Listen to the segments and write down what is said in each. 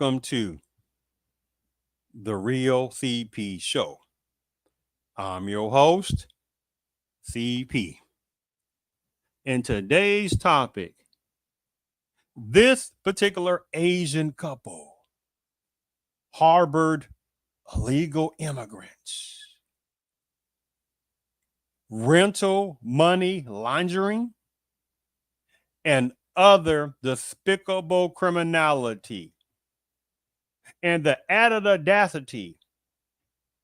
welcome to the Real CP Show. I'm your host, CP. And today's topic, this particular Asian couple harbored illegal immigrants, rental money laundering, and other despicable criminality. And the added audacity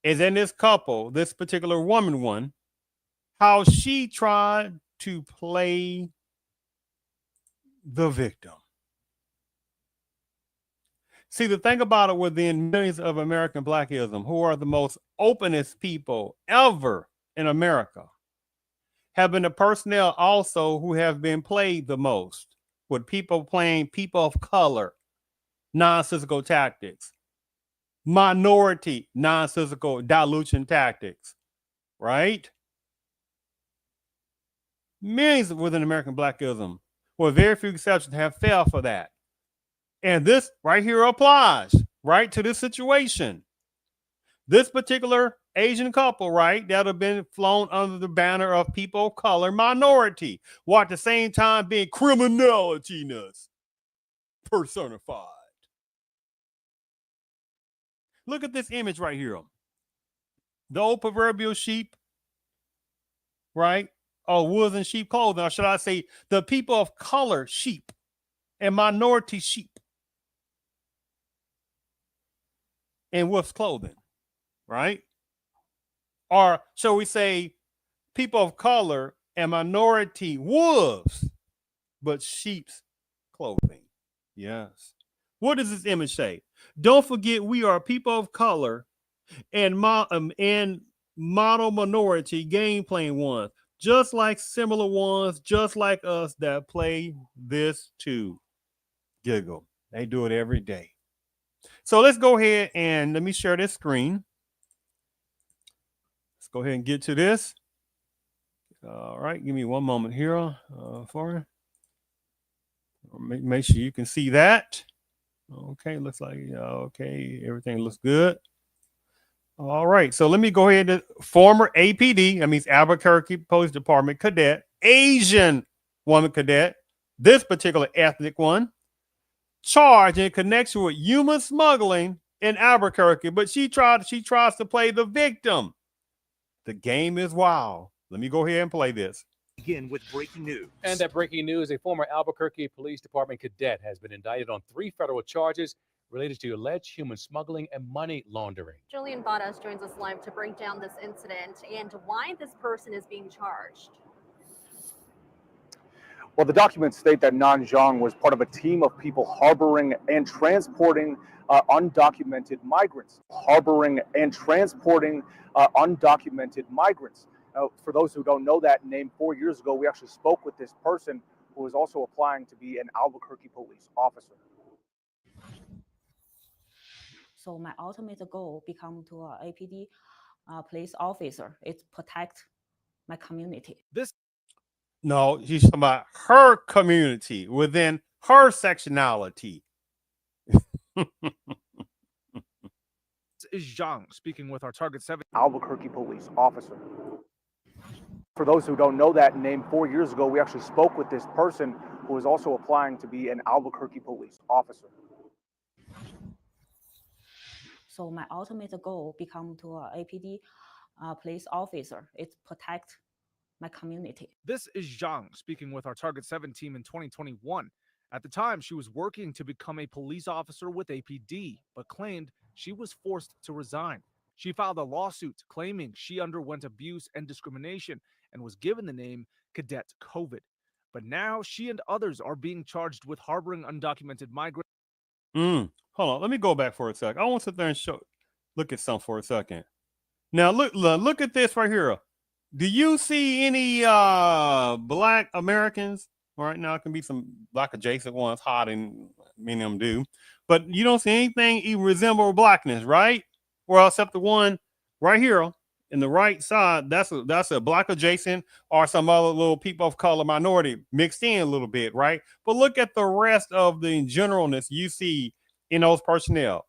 is in this couple, this particular woman one, how she tried to play the victim. See, the thing about it within millions of American Blackism, who are the most openest people ever in America, have been the personnel also who have been played the most, with people playing people of color, nonsensical tactics, minority nonsensical dilution tactics, right? Millions within American Blackism, with very few exceptions, have failed for that. And this right here applies right to this situation. This particular Asian couple, right, that have been flown under the banner of people of color, minority, while at the same time being criminality-ness personified. Look at this image right here. The old proverbial sheep, right? Oh, wolves in sheep clothing, or should I say the people of color sheep and minority sheep in wolf's clothing, right? Or shall we say people of color and minority wolves, but sheep's clothing. Yes. What does this image say? Don't forget we are people of color and model minority game playing ones, just like similar ones, just like us that play this too. Giggle. They do it every day. So let's go ahead and let me share this screen. Let's go ahead and get to this. All right, give me one moment here for make sure you can see that. Okay, looks like okay, everything looks good. All right, so let me go ahead and former APD, that means Albuquerque Police Department cadet, Asian woman cadet, this particular ethnic one, charged in connection with human smuggling in Albuquerque, but she tries to play the victim. The game is wild. Let me go ahead and play this. Begin with breaking news. And that breaking news, a former Albuquerque Police Department cadet has been indicted on 3 federal charges related to alleged human smuggling and money laundering. Julian Badas joins us live to break down this incident and why this person is being charged. Well, the documents state that Nan Zhang was part of a team of people harboring and transporting undocumented migrants. For those who don't know that name, 4 years ago, we actually spoke with this person who was also applying to be an Albuquerque police officer. So my ultimate goal become to a APD police officer. It's protect my community. No, she's talking about her community within her sectionality. This is Zhang speaking with our Target 7 Albuquerque police officer. For those who don't know that name, 4 years ago, we actually spoke with this person who was also applying to be an Albuquerque police officer. So my ultimate goal become to a APD police officer. It's protect my community. This is Zhang speaking with our Target 7 team in 2021. At the time, she was working to become a police officer with APD, but claimed she was forced to resign. She filed a lawsuit claiming she underwent abuse and discrimination and was given the name Cadet COVID. But now she and others are being charged with harboring undocumented migrants. Hold on, let me go back for a sec. I want to sit there and look at something for a second. Now look at this right here. Do you see any black Americans? Right now, it can be some black adjacent ones, hot, and many of them do. But you don't see anything even resemble blackness, right? Well, except the one right here in the right side. That's a black adjacent or some other little people of color minority mixed in a little bit, right? But look at the rest of the generalness. You see in those personnel.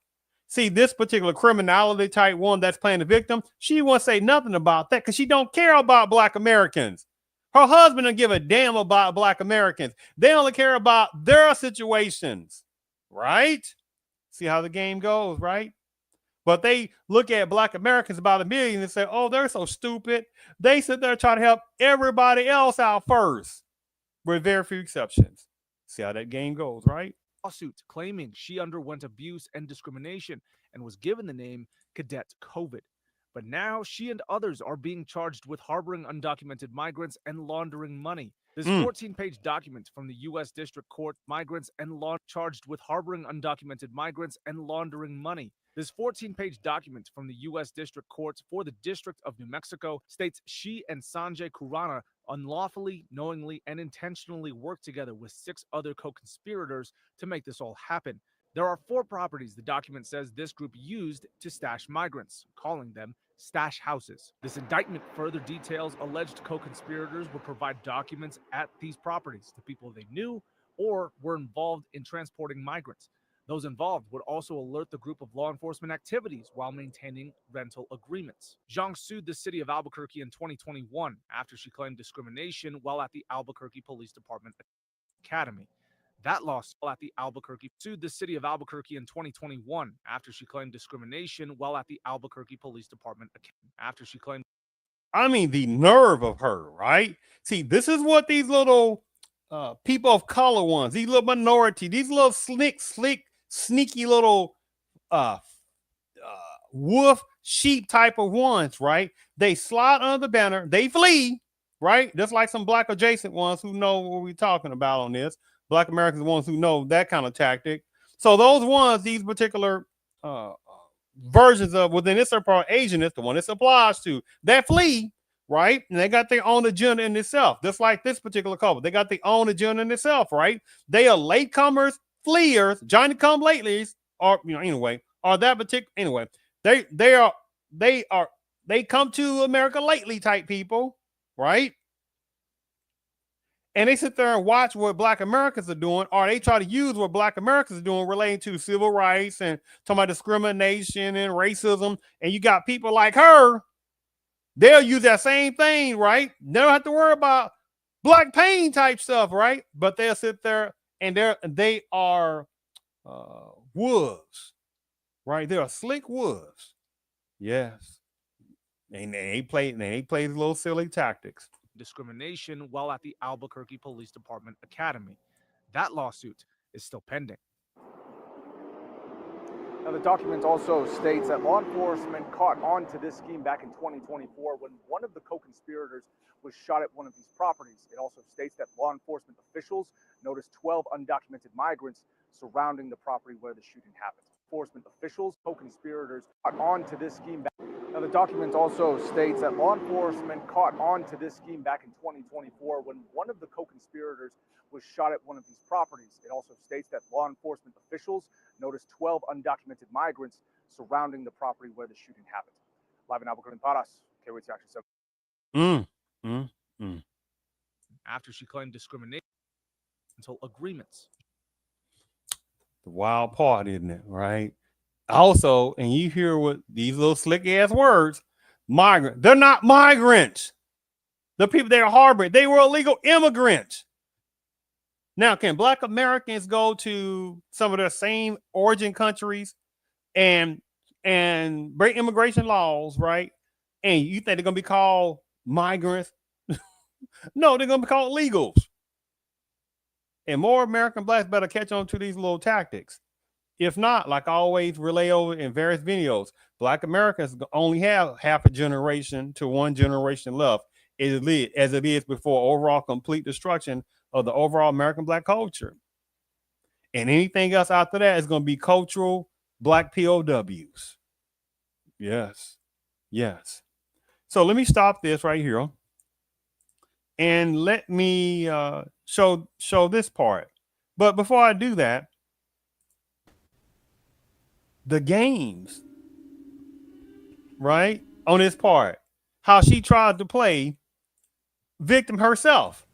See, this particular criminality type one that's playing the victim, she won't say nothing about that because she don't care about Black Americans. Her husband don't give a damn about Black Americans. They only care about their situations, right? See how the game goes, right? But they look at Black Americans about 1 million and say, oh, they're so stupid. They sit there trying to help everybody else out first, with very few exceptions. See how that game goes, right? Lawsuit claiming she underwent abuse and discrimination and was given the name Cadet COVID. But now she and others are being charged with harboring undocumented migrants and laundering money. This 14-page document from the U.S. District Court, migrants and law charged with harboring undocumented migrants and laundering money. This 14-page document from the U.S. District Court for the District of New Mexico states she and Sanjay Khurana unlawfully, knowingly, and intentionally worked together with 6 other co-conspirators to make this all happen. There are 4 properties the document says this group used to stash migrants, calling them stash houses. This indictment further details alleged co-conspirators would provide documents at these properties to people they knew or were involved in transporting migrants. Those involved would also alert the group of law enforcement activities while maintaining rental agreements. Zhang sued the city of Albuquerque in 2021 after she claimed discrimination while at the Albuquerque Police Department Academy. That lawsuit at the Albuquerque sued the city of Albuquerque in 2021 after she claimed discrimination while at the Albuquerque Police Department after she claimed. I mean, the nerve of her, right? See, this is what these little people of color ones, these little minority, these little slick, sneaky little wolf sheep type of ones, right? They slide under the banner, they flee, right? Just like some Black adjacent ones who know what we're talking about on this. Black Americans, ones who know that kind of tactic. So those ones, these particular versions of within this part, Asian is the one this applies to, that flee, right? And they got their own agenda in itself, just like this particular couple. They got their own agenda in itself, right? They are latecomers, fleers, Johnny come latelys, or anyway, or that particular anyway. They come to America lately type people, right? And they sit there and watch what Black Americans are doing, or they try to use what Black Americans are doing relating to civil rights and talking about discrimination and racism. And you got people like her, they'll use that same thing, right? They don't have to worry about Black pain type stuff, right? But they'll sit there and they are wolves, right? They are slick wolves. Yes. And they play these little silly tactics. Discrimination while at the Albuquerque Police Department Academy. That lawsuit is still pending. Now, the document also states that law enforcement caught on to this scheme back in 2024 when one of the co-conspirators was shot at one of these properties. It also states that law enforcement officials noticed 12 undocumented migrants surrounding the property where the shooting happened. Enforcement officials, co-conspirators caught on to this scheme. Now, the document also states that law enforcement caught on to this scheme back in 2024 when one of the co-conspirators was shot at one of these properties. It also states that law enforcement officials noticed 12 undocumented migrants surrounding the property where the shooting happened. Live in Albuquerque, Paras, KWT Action 7. After she claimed discrimination until agreements. The wild part, isn't it? Right. Also, and you hear what these little slick ass words, migrant. They're not migrants. The people they're harboring, they were illegal immigrants. Now, can Black Americans go to some of their same origin countries and break immigration laws, right? And you think they're gonna be called migrants? No, they're gonna be called illegals. And more American Blacks better catch on to these little tactics. If not, like I always relay over in various videos, Black Americans only have half a generation to 1 generation left as it is before overall complete destruction of the overall American Black culture. And anything else after that is going to be cultural Black POWs. Yes. Yes. So let me stop this right here. And let me show this part. But before I do that, the games, right, on this part, how she tried to play victim herself,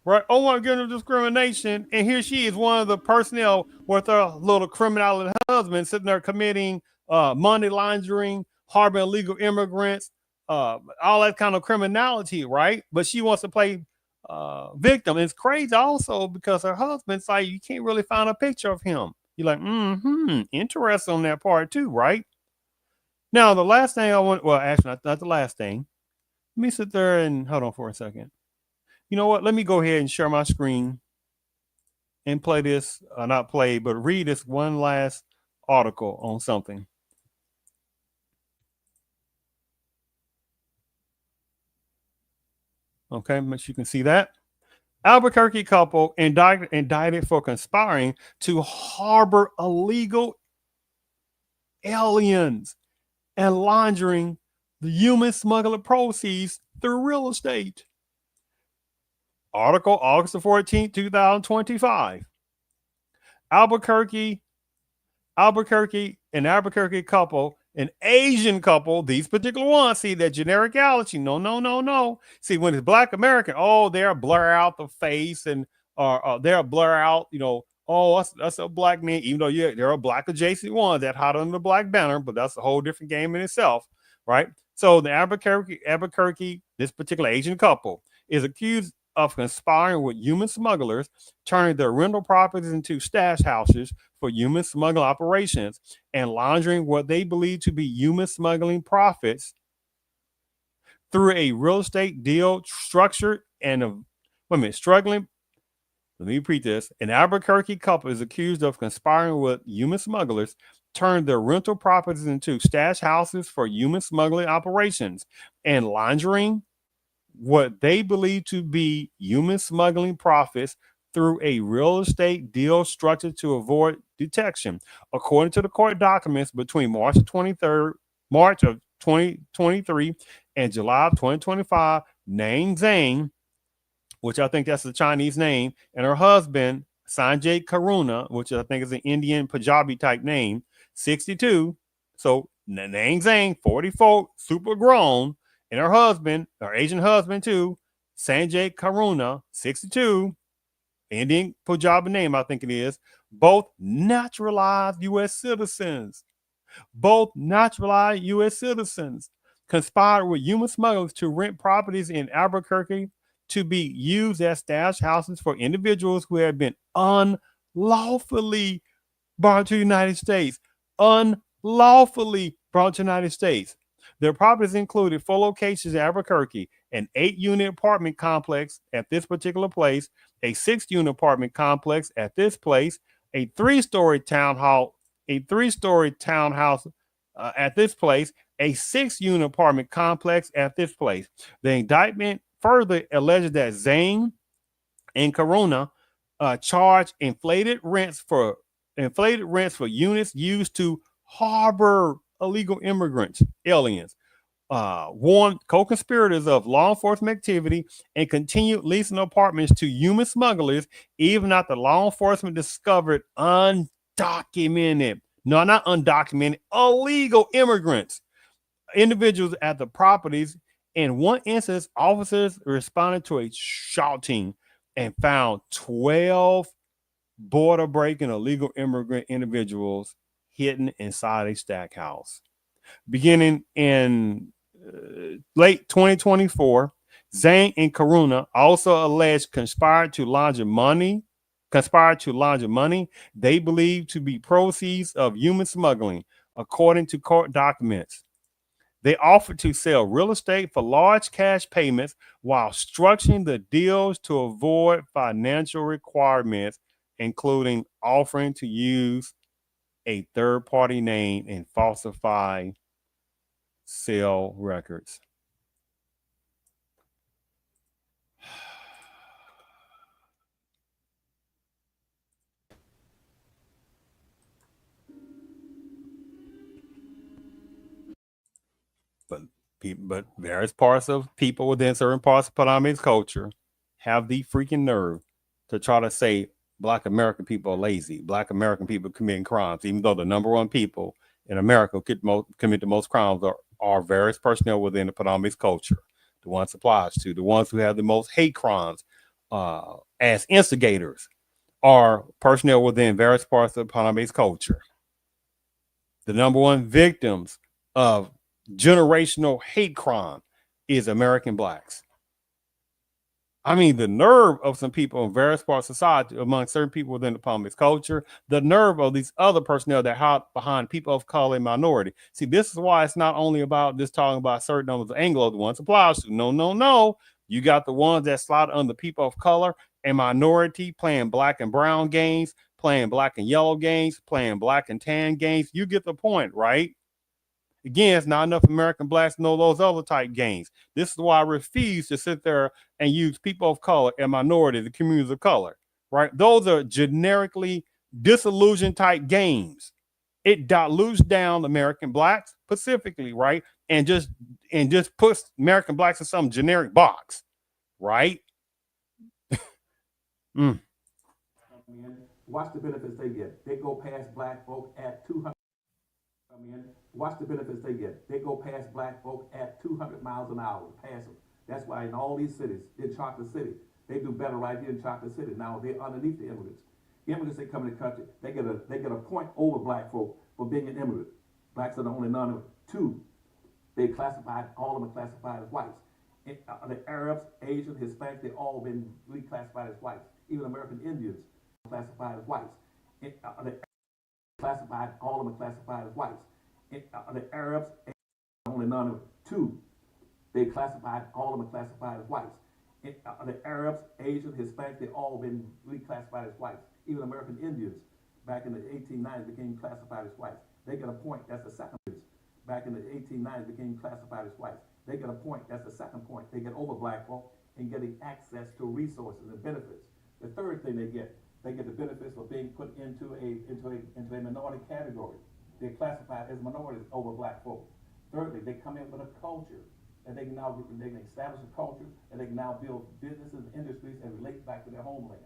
right? Oh, my goodness, discrimination. And here she is, one of the personnel with her little criminality husband sitting there committing money laundering, harboring illegal immigrants, all that kind of criminality, right? But she wants to play victim. It's crazy also because her husband's like, you can't really find a picture of him. You're like, interesting on that part too, right? Now, the last thing I want, well, actually, not the last thing. Let me sit there and hold on for a second. You know what? Let me go ahead and share my screen and play this, not play, but read this one last article on something. Okay, make sure you can see that. Albuquerque couple indicted for conspiring to harbor illegal aliens and laundering the human smuggler proceeds through real estate. Article August 14th, 2025. Albuquerque couple, an Asian couple, these particular ones, see that generic allergy. No. See, when it's Black American, oh, they'll blur out the face and they'll blur out, that's a Black man, even though there are Black adjacent ones that hide under the Black banner, but that's a whole different game in itself, right? So the Albuquerque, this particular Asian couple is accused of conspiring with human smugglers, turning their rental properties into stash houses for human smuggling operations and laundering what they believe to be human smuggling profits through a real estate deal structured and struggling. Let me repeat this. An Albuquerque couple is accused of conspiring with human smugglers, turned their rental properties into stash houses for human smuggling operations and laundering what they believe to be human smuggling profits through a real estate deal structured to avoid detection. According to the court documents, between March of 2023 and July of 2025, Nang Zhang, which I think that's the Chinese name, and her husband, Sanjay Karuna, which I think is an Indian Punjabi type name, 62. So Nang Zhang, 44, super grown, and her husband, her Asian husband too, Sanjay Karuna, 62, Indian Punjabi name, I think it is, both naturalized U.S. citizens. Conspired with human smugglers to rent properties in Albuquerque to be used as stash houses for individuals who have been unlawfully brought to the United States. Their properties included 4 locations in Albuquerque, an 8-unit apartment complex at this particular place, a 6-unit apartment complex at this place, a 3-story townhouse at this place, a 6-unit apartment complex at this place. The indictment further alleges that Zhang and Corona charged inflated rents for units used to harbor illegal aliens, warned co-conspirators of law enforcement activity, and continued leasing apartments to human smugglers even after law enforcement discovered illegal immigrants, individuals at the properties. In one instance, officers responded to a shouting and found 12 border breaking illegal immigrant individuals hidden inside a stack house. Beginning in late 2024, Zhang and Karuna also alleged conspired to launder money they believe to be proceeds of human smuggling, according to court documents. They offered to sell real estate for large cash payments while structuring the deals to avoid financial requirements, including offering to use a third-party name and falsify sale records. But various parts of people within certain parts of Panamanian culture have the freaking nerve to try to say Black American people are lazy, Black American people committing crimes, even though the number one people in America commit the most crimes are various personnel within the Panamanian culture, the ones applies to, the ones who have the most hate crimes as instigators are personnel within various parts of Panamanian culture. The number one victims of generational hate crime is American blacks. I mean, the nerve of some people in various parts of society, among certain people within the Palmist culture, the nerve of these other personnel that hide behind people of color and minority. See, this is why it's not only about just talking about certain numbers of Anglo the ones applies to. No. You got the ones that slide under people of color and minority playing black and brown games, playing black and yellow games, playing black and tan games. You get the point, right? Again, it's not enough American blacks know those other type games. This is why I refuse to sit there and use people of color and minority, the communities of color, right? Those are generically disillusioned type games. It dilutes down American blacks specifically, right? And just puts American blacks in some generic box, right? Watch the benefits they get. They go past black folk at 200. Watch the benefits they get. They go past black folk at 200 miles an hour. Pass them. That's why in all these cities, in Chocolate City, they do better right here in Chocolate City. Now they're underneath the immigrants. Immigrants that come in the country, they get a point over black folk for being an immigrant. Blacks are the only non-immigrant. Two, they classified, all of them are classified as whites. The Arabs, Asians, Hispanics, they've all been reclassified as whites. Even American Indians classified as whites. Classified, all of them are classified as whites. The Arabs, only none of two, they classified, all of them are classified as whites. The Arabs, Asians, Hispanics, they've all been reclassified as whites. Even American Indians back in the 1890s became classified as whites. They get a point, that's the second. Back in the 1890s became classified as whites. They get a point, that's the second point. They get over black folk in getting access to resources and benefits. The third thing they get the benefits for being put into a minority category. They're classified as minorities over black folk. Thirdly, they come in with a culture and they can establish a culture and they can now build businesses and industries and relate back to their homeland.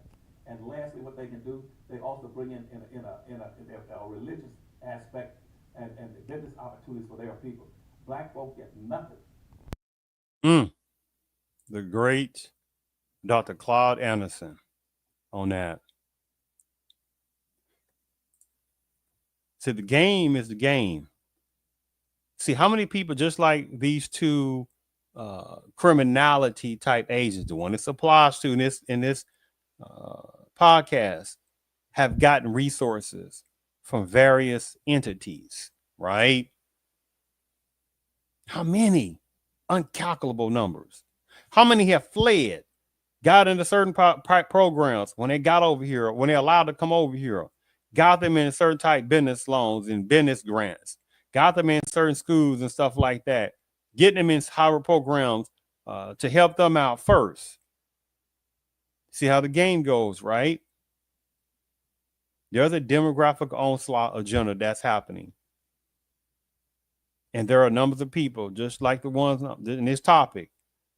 And lastly, what they can do, they also bring in a religious aspect and business opportunities for their people. Black folk get nothing. The great Dr. Claude Anderson on that. See, the game is the game. See, how many people, just like these two criminality type agents, the one this applies to in this podcast, have gotten resources from various entities, right? How many? Uncalculable numbers. How many have fled, got into certain programs when they got over here, when they're allowed to come over here, got them in certain type business loans and business grants, got them in certain schools and stuff like that, getting them in higher programs to help them out first. See how the game goes, right? There's a demographic onslaught agenda that's happening. And there are numbers of people, just like the ones in this topic,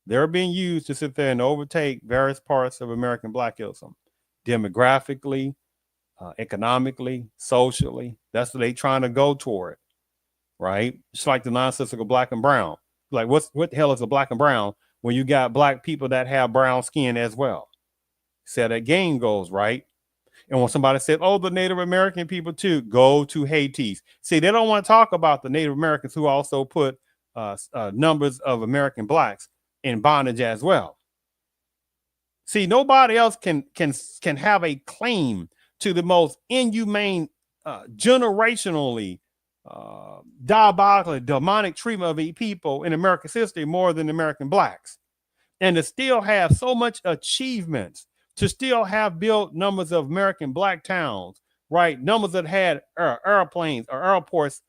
they're being used to sit there and overtake various parts of American blackism, demographically, economically, socially. That's what they're trying to go toward, right? It's like the nonsensical black and brown. Like, what the hell is a black and brown when you got black people that have brown skin as well? See how that game goes, right? And when somebody said, oh, the Native American people too, go to Haiti. See, they don't want to talk about the Native Americans who also put numbers of American blacks in bondage as well. See, nobody else can have a claim to the most inhumane, generationally, diabolically, demonic treatment of a people in America's history more than American blacks. And to still have so much achievements, to still have built numbers of American black towns, right? Numbers that had airplanes or airports,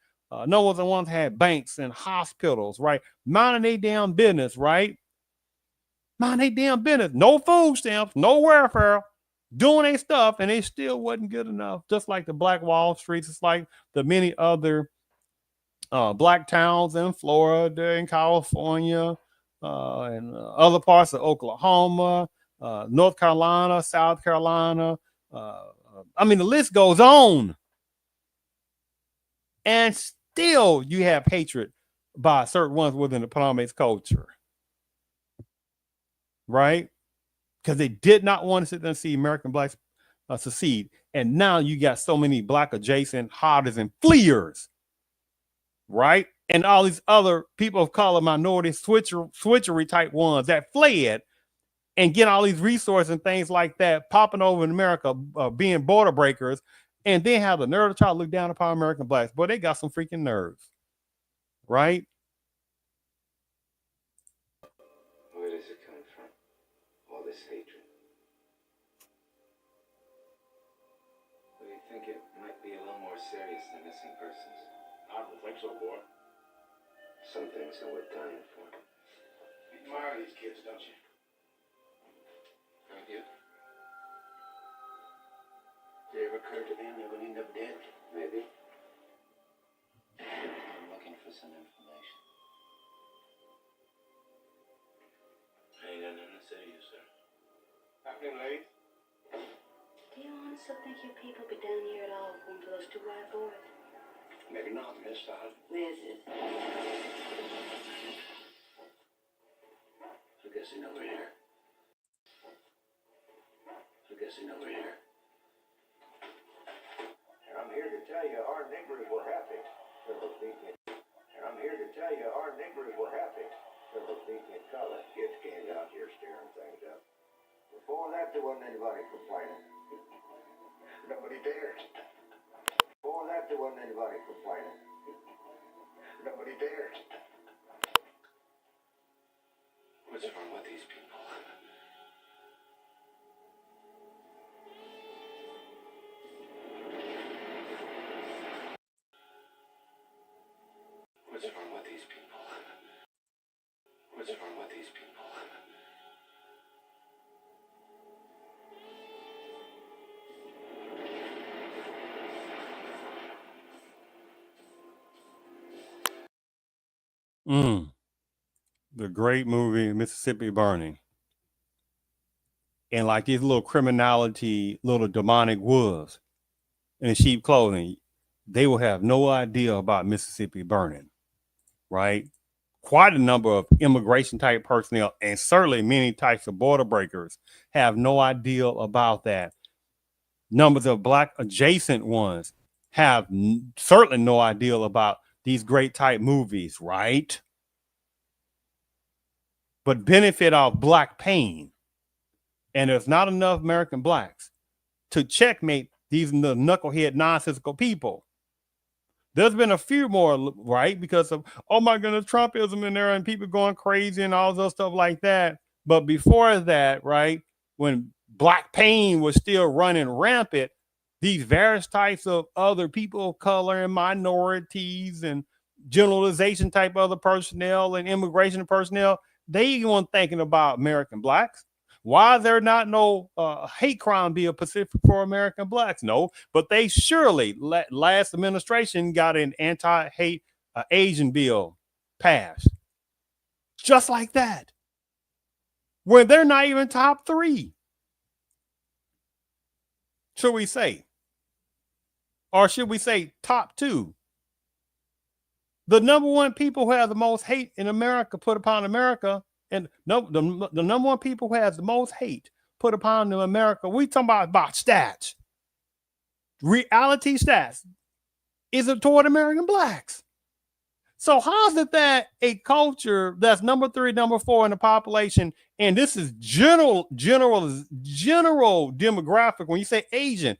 numbers that ones had banks and hospitals, right? Minding their damn business, right? Minding their damn business. No food stamps, no welfare, doing their stuff, and it still wasn't good enough. Just like the Black Wall Streets, it's like the many other black towns in Florida and California and other parts of Oklahoma, North Carolina, South Carolina. I mean, the list goes on. And still you have hatred by certain ones within the Palmist culture. Right? Because they did not want to sit there and see American blacks succeed. And now you got so many black adjacent hoarders and fleers right? And all these other people of color, minority, switchery type ones that fled and get all these resources and things like that popping over in America, being border breakers, and then have the nerve to try to look down upon American blacks. Boy, they got some freaking nerves, right? Where does it come from? All this hatred. Do you think it might be a little more serious than missing persons? I don't think so, boy. Some things are worth dying for. You admire these kids, don't you? Don't you? Did it ever occur to them they would end up dead? Maybe. I'm looking for some information. I ain't got nothing to say to you, sir. Afternoon, ladies. Do you honestly think your people be down here at all going for those two white boys? Maybe not, miss. Where's this? I'm guessing over here. I'm guessing over here. And I'm here to tell you our niggers were happy. And I'm here to tell you our niggers were happy. Till the beacon color kids came out here stirring things up. Before that, there wasn't anybody complaining. Nobody dared. Before that, there wasn't anybody complaining. Nobody dared. What's wrong with these people? What's wrong with these people? What's wrong with these people? The great movie Mississippi Burning. And like these little criminality, little demonic wolves in sheep clothing, they will have no idea about Mississippi burning, right? Quite a number of immigration type personnel and certainly many types of border breakers have no idea about that. Numbers of black adjacent ones have certainly no idea about these great type movies, right? But benefit off black pain. And there's not enough American blacks to checkmate these knucklehead nonsensical people. There's been a few more, right? Because of, oh my goodness, Trumpism in there and people going crazy and all those stuff like that. But before that, right, when black pain was still running rampant, these various types of other people of color and minorities and generalization type other personnel and immigration personnel, they weren't thinking about American blacks. Why is there not no hate crime bill specific for American blacks? No, but they surely, last administration got an anti-hate Asian bill passed. Just like that. When they're not even top 3. Should we say? Or should we say top 2? The number one people who have the most hate in America put upon America, and no, the number one people who has the most hate put upon America, we talking about stats. Reality stats is it toward American blacks. So how is it that a culture that's number 3, number 4 in the population, and this is general demographic, when you say Asian,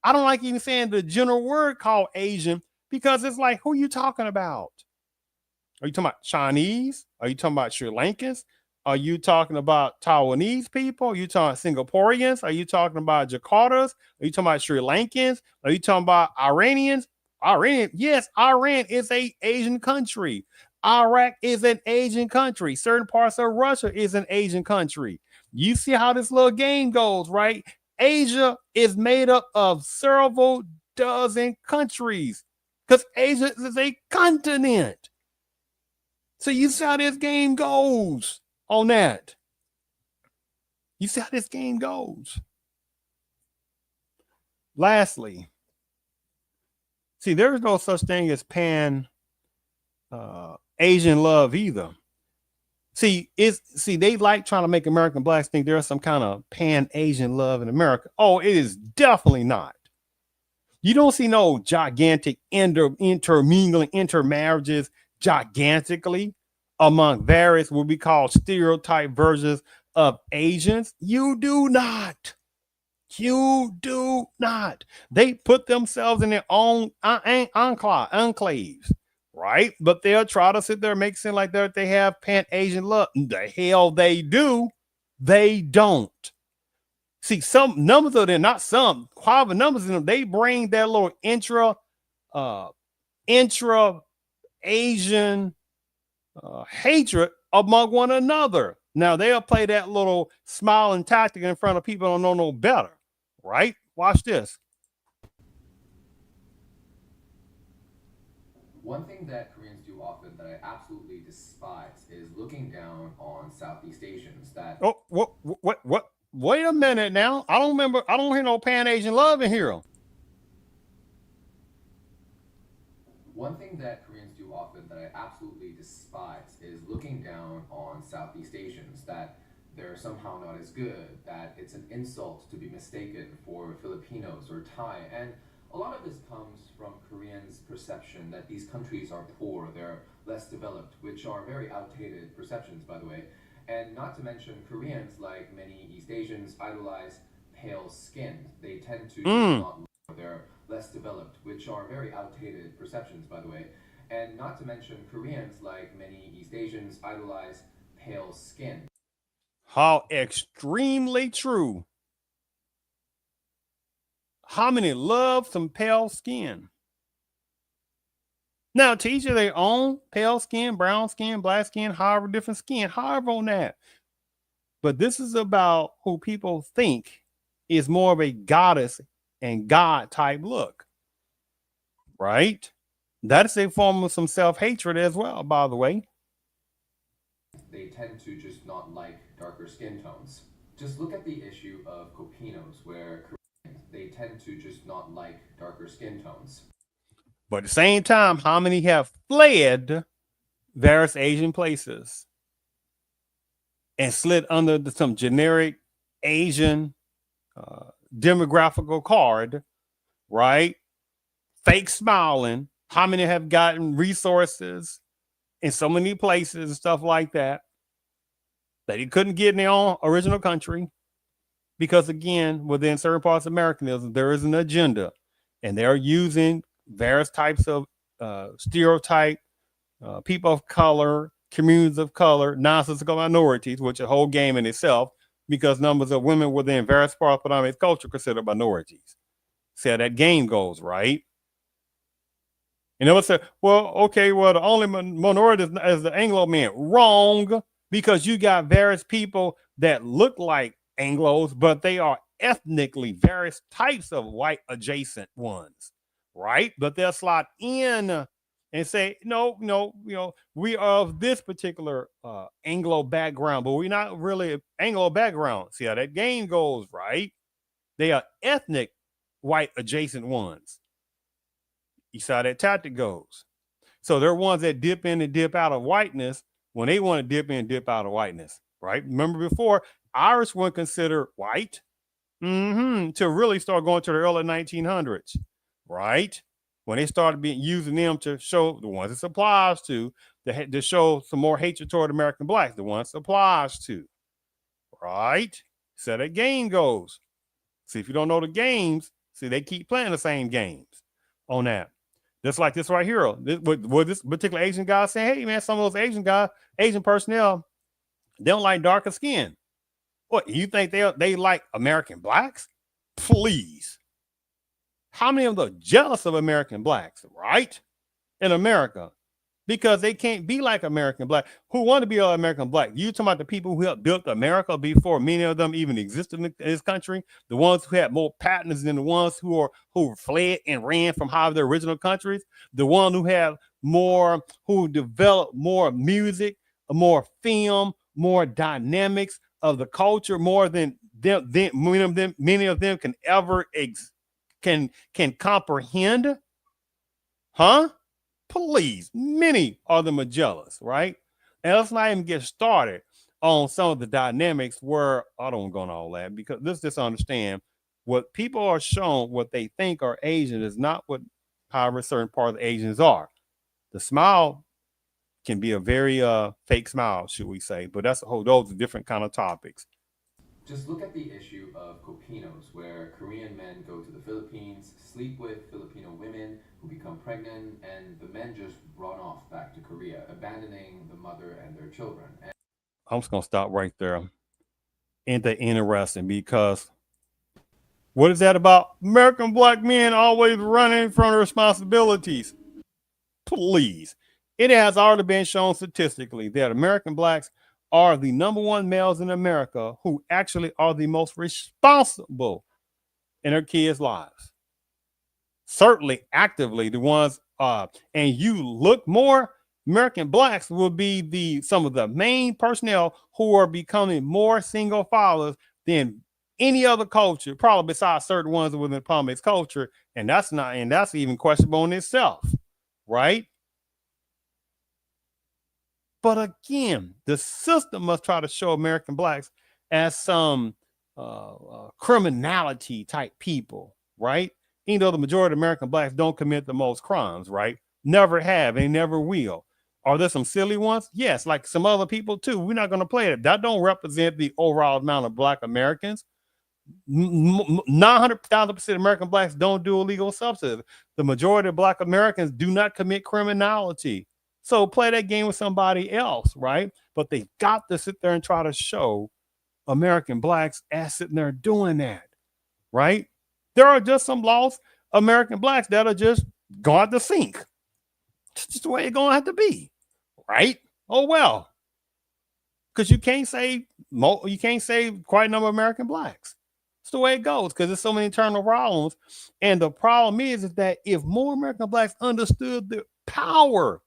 I don't like even saying the general word called Asian because it's like, who are you talking about? Are you talking about Chinese? Are you talking about Sri Lankans? Are you talking about Taiwanese people? Are you talking Singaporeans? Are you talking about Jakartas? Are you talking about Sri Lankans? Are you talking about Iranians? Yes, Iran is an Asian country. Iraq is an Asian country. Certain parts of Russia is an Asian country. You see how this little game goes, right? Asia is made up of several dozen countries because Asia is a continent. So you see how this game goes on that. You see how this game goes. Lastly, see, there's no such thing as pan Asian love either. See, they like trying to make American blacks think there's some kind of pan Asian love in America. Oh, it is definitely not. You don't see no gigantic intermingling, intermarriages gigantically among various what we call stereotype versions of Asians. You do not. You do not. They put themselves in their own enclaves, right? But they'll try to sit there and make it seem like they have pan-Asian love. The hell they do. They don't. See, some numbers of them, not some, however numbers of them, they bring that little intra Asian hatred among one another. Now they'll play that little smiling tactic in front of people who don't know no better, right? Watch this. One thing that Koreans do often that I absolutely despise is looking down on Southeast Asians that what wait a minute now. I don't hear no pan-Asian love in here. One thing that Koreans do often that I absolutely despise is looking down on Southeast Asians, that they're somehow not as good, that it's an insult to be mistaken for Filipinos or Thai. And a lot of this comes from Koreans' perception that these countries are poor, they're less developed, which are very outdated perceptions, by the way. And not to mention, Koreans, like many East Asians, idolize pale skin. They tend to not look, they're less developed, which are very outdated perceptions, by the way. And not to mention, Koreans, like many East Asians, idolize pale skin. How extremely true. How many love some pale skin? Now, to each of their own, pale skin, brown skin, black skin, however different skin, however on that. But this is about who people think is more of a goddess and God type look, right? That's a form of some self-hatred as well, by the way. They tend to just not like darker skin tones. Just look at the issue of Copinos, where they tend to just not like darker skin tones. But at the same time, how many have fled various Asian places and slid under some generic Asian demographical card, right? Fake smiling. How many have gotten resources in so many places and stuff like that they couldn't get in their own original country? Because again, within certain parts of Americanism, there is an agenda, and they're using various types of stereotype, people of color, communities of color, non-statistical minorities, which is a whole game in itself, because numbers of women within various parts of predominant culture considered minorities. See how that game goes, right? And they would say, well, okay, well, the only minority is the Anglo man. Wrong, because you got various people that look like Anglos, but they are ethnically various types of white adjacent ones, right? But they'll slot in and say, no, we are of this particular Anglo background, but we're not really Anglo background. See how that game goes, right? They are ethnic white adjacent ones. You see how that tactic goes. So they're ones that dip in and dip out of whiteness when they want to dip in and dip out of whiteness, right? Remember before, Irish weren't considered white to really start going to the early 1900s, right? When they started using them to show the ones it applies to show some more hatred toward American blacks, the ones it applies to, right? So that game goes. See, if you don't know the games, see, they keep playing the same games on that. Just like this right here. This particular Asian guy saying, hey, man, some of those Asian personnel, they don't like darker skin. What, you think they like American blacks? Please. How many of them are jealous of American blacks, right? In America. Because they can't be like American black. Who want to be like American black? You talking about the people who helped build America before many of them even existed in this country? The ones who had more patents than the ones who fled and ran from their original countries? The one who developed more music, more film, more dynamics of the culture, more than many of them can ever can comprehend? Huh? Please, many of them are jealous, right? And let's not even get started on some of the dynamics where I don't go on all that, because let's just understand What people are shown, what they think are Asian, is not what, however, certain part of the Asians are. The smile can be a very fake smile, should we say? But that's a whole, those are different kind of topics. Just look at the issue of Copinos, where Korean men go to the Philippines, sleep with Filipino women who become pregnant, and the men just run off back to Korea, abandoning the mother and their children. And I'm just gonna stop right there. Ain't that interesting? Because what is that about? American black men always running from their responsibilities. Please. It has already been shown statistically that American blacks are the number one males in America who actually are the most responsible in their kids' lives. Certainly actively the ones and you look more, American blacks will be the some of the main personnel who are becoming more single fathers than any other culture, probably besides certain ones within the Palmix culture, and that's even questionable in itself, right? But again, the system must try to show American blacks as some criminality type people, right? Even though the majority of American blacks don't commit the most crimes, right? Never have and never will. Are there some silly ones? Yes, like some other people too. We're not going to play it. That don't represent the overall amount of black Americans. 900,000% American blacks don't do illegal substances. The majority of black Americans do not commit criminality. So play that game with somebody else, right? But they got to sit there and try to show American blacks as sitting there doing that, right? There are just some lost American blacks that are just going to sink. It's just the way it's going to have to be, right? Oh well, because you can't save quite a number of American blacks. It's the way it goes because there's so many internal problems. And the problem is that if more American blacks understood the power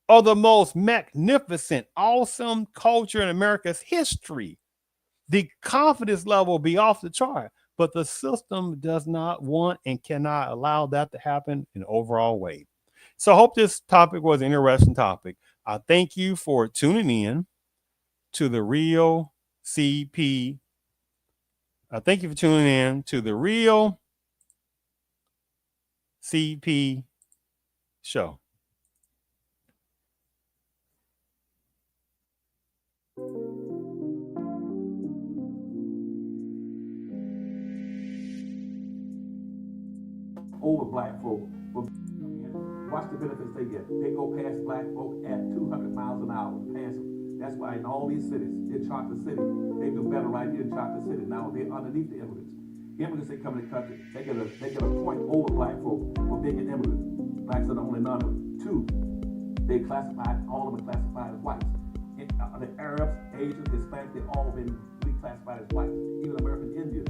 of the most magnificent, awesome culture in America's history, the confidence level will be off the chart. But the system does not want and cannot allow that to happen in an overall way. So I hope this topic was an interesting topic. I thank you for tuning in to the Real CP. I thank you for tuning in to the Real CP show. Over black folk. Watch the benefits they get. They go past black folk at 200 miles an hour, pass them. That's why in all these cities, in Charter City, they do better right here in Charter City. Now they're underneath the immigrants. Immigrants that come in the country, they get a point over black folk for being an immigrant. Blacks are the only none of them. Two, they classified, all of them are classified as whites. The Arabs, Asians, Hispanics, they've all been reclassified as whites. Even American Indians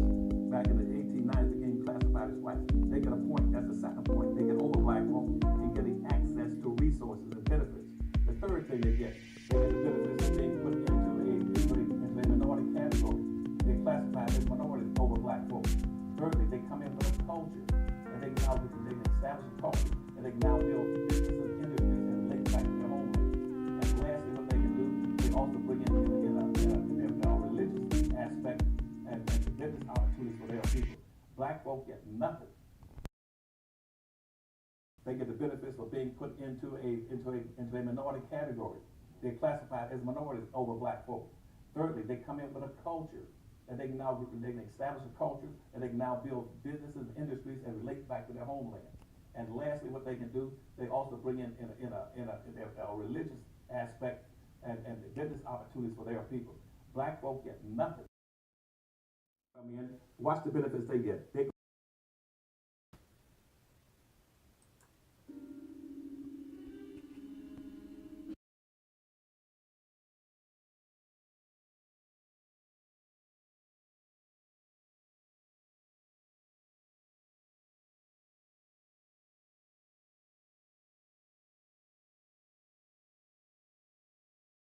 back in the 1890s became classified as whites. They get a point. That's the second point. They get over black folk and getting access to resources and benefits. The third thing they get the benefits of being put into a minority category. They're classified as minorities over black folk. Thirdly, they come in with a culture, and they can establish a culture, and they can now build businesses, industries, and link back to their homeland. And lastly, what they can do, they also bring in a religious aspect and business opportunities for their people. Black folk get nothing. They get the benefits of being put into a minority category. They're classified as minorities over black folk. Thirdly, they come in with a culture, and they can establish a culture, and they can now build businesses, industries, and relate back to their homeland. And lastly, what they can do, they also bring in a religious aspect and business opportunities for their people. Black folk get nothing. Come in, watch the benefits they get. They go